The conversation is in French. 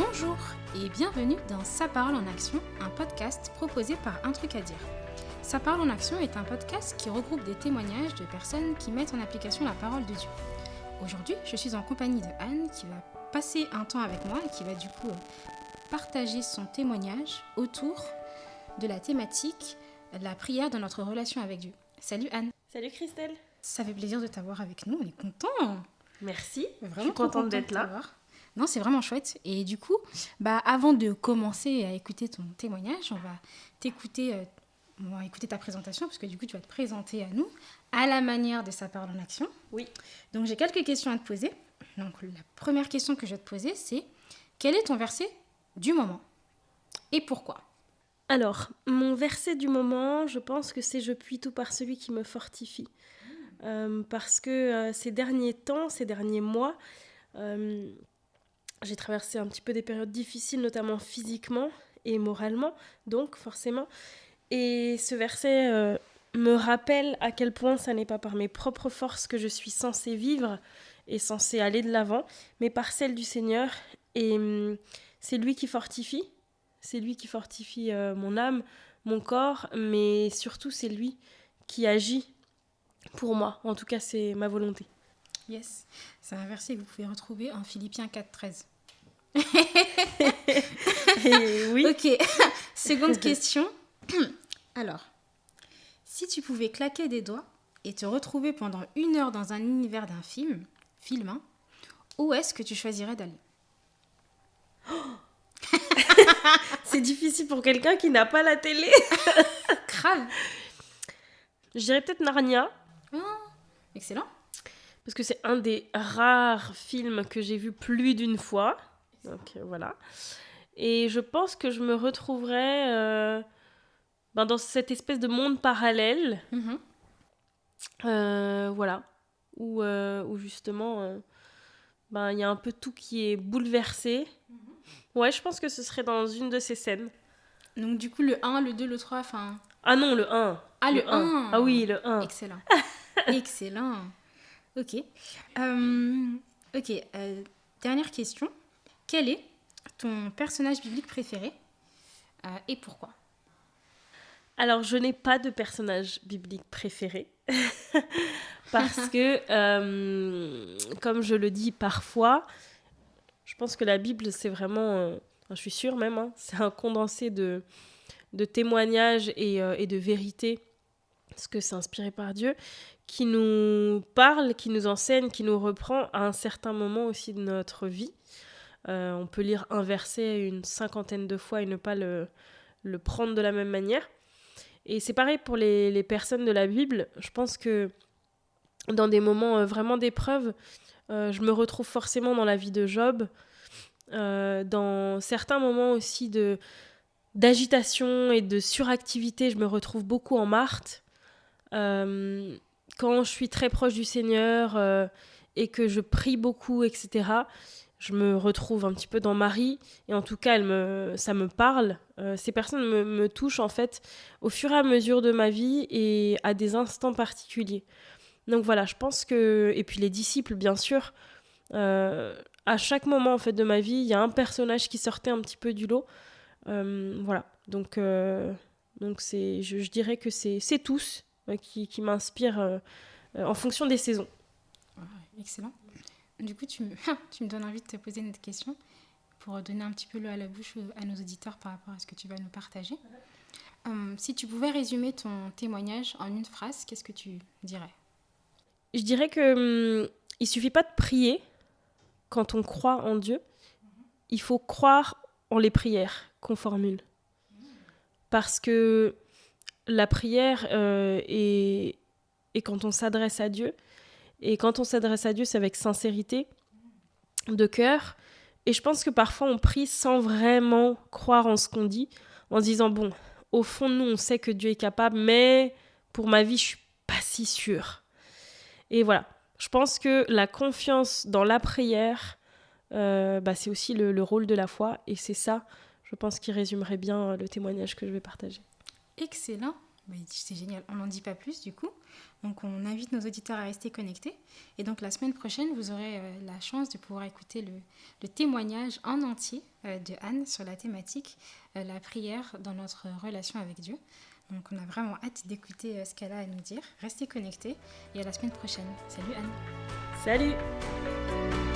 Bonjour et bienvenue dans Sa parole en action, un podcast proposé par Un truc à dire. Sa parole en action est un podcast qui regroupe des témoignages de personnes qui mettent en application la parole de Dieu. Aujourd'hui, je suis en compagnie de Anne qui va passer un temps avec moi et qui va du coup partager son témoignage autour de la thématique de la prière dans notre relation avec Dieu. Salut Anne. Salut Christelle. Ça fait plaisir de t'avoir avec nous, on est contents. Merci, Vraiment je suis contente d'être là. Non, c'est vraiment chouette. Et du coup, avant de commencer à écouter ton témoignage, on va écouter ta présentation, parce que du coup, tu vas te présenter à nous, à la manière de Sa parole en action. Oui. Donc, j'ai quelques questions à te poser. Donc, la première question que je vais te poser, c'est quel est ton verset du moment et pourquoi ? Alors, mon verset du moment, je pense que c'est « Je puis tout par celui qui me fortifie ». Parce que ces derniers temps, ces derniers mois, j'ai traversé un petit peu des périodes difficiles, notamment physiquement et moralement, donc forcément. Et ce verset me rappelle à quel point ça n'est pas par mes propres forces que je suis censée vivre et censée aller de l'avant, mais par celle du Seigneur. Et c'est lui qui fortifie. C'est lui qui fortifie mon âme, mon corps, mais surtout c'est lui qui agit pour moi. En tout cas, c'est ma volonté. Yes, c'est un verset que vous pouvez retrouver en Philippiens 4:13. Oui. Ok, seconde question. Alors, si tu pouvais claquer des doigts et te retrouver pendant 1 heure dans un univers d'un film, hein, où est-ce que tu choisirais d'aller ? C'est difficile pour quelqu'un qui n'a pas la télé. Grave. Je dirais peut-être Narnia. Oh, excellent. Parce que c'est un des rares films que j'ai vu plus d'une fois. Donc voilà. Et je pense que je me retrouverais dans cette espèce de monde parallèle. Voilà. Où justement, il y a un peu tout qui est bouleversé. Ouais, je pense que ce serait dans une de ces scènes. Donc du coup, le 1, le 2, le 3, enfin... Ah non, le 1. Ah, le 1. Ah oui, le 1. Excellent. Excellent. Ok. Dernière question. Quel est ton personnage biblique préféré et pourquoi ? Alors, je n'ai pas de personnage biblique préféré. Parce que, comme je le dis parfois, je pense que la Bible, c'est vraiment... je suis sûre même, c'est un condensé de témoignages et de vérités, parce que c'est inspiré par Dieu, qui nous parle, qui nous enseigne, qui nous reprend à un certain moment aussi de notre vie. On peut lire un verset une 50aine de fois et ne pas le prendre de la même manière. Et c'est pareil pour les personnes de la Bible. Je pense que dans des moments vraiment d'épreuve, je me retrouve forcément dans la vie de Job, dans certains moments aussi d'agitation et de suractivité, je me retrouve beaucoup en Marthe. Quand je suis très proche du Seigneur et que je prie beaucoup, etc., je me retrouve un petit peu dans Marie. Et en tout cas, ça me parle. Ces personnes me touchent en fait au fur et à mesure de ma vie et à des instants particuliers. Donc voilà, je pense que... Et puis les disciples, bien sûr. À chaque moment en fait, de ma vie, il y a un personnage qui sortait un petit peu du lot. Voilà. Donc je dirais que c'est tous qui m'inspirent en fonction des saisons. Excellent. Du coup, tu me donnes envie de te poser une autre question pour donner un petit peu l'eau à la bouche à nos auditeurs par rapport à ce que tu vas nous partager. Si tu pouvais résumer ton témoignage en une phrase, qu'est-ce que tu dirais ? Je dirais que il suffit pas de prier quand on croit en Dieu. Il faut croire en les prières qu'on formule. Parce que la prière est quand on s'adresse à Dieu. Et quand on s'adresse à Dieu, c'est avec sincérité, de cœur. Et je pense que parfois, on prie sans vraiment croire en ce qu'on dit, en se disant, bon, au fond de nous, on sait que Dieu est capable, mais pour ma vie, je suis pas si sûre. Et voilà, je pense que la confiance dans la prière, c'est aussi le rôle de la foi. Et c'est ça, je pense, qui résumerait bien le témoignage que je vais partager. Excellent. C'est génial. On n'en dit pas plus du coup. Donc on invite nos auditeurs à rester connectés. Et donc la semaine prochaine, vous aurez la chance de pouvoir écouter le témoignage en entier de Anne sur la thématique la prière dans notre relation avec Dieu. Donc on a vraiment hâte d'écouter ce qu'elle a à nous dire. Restez connectés et à la semaine prochaine. Salut Anne. Salut.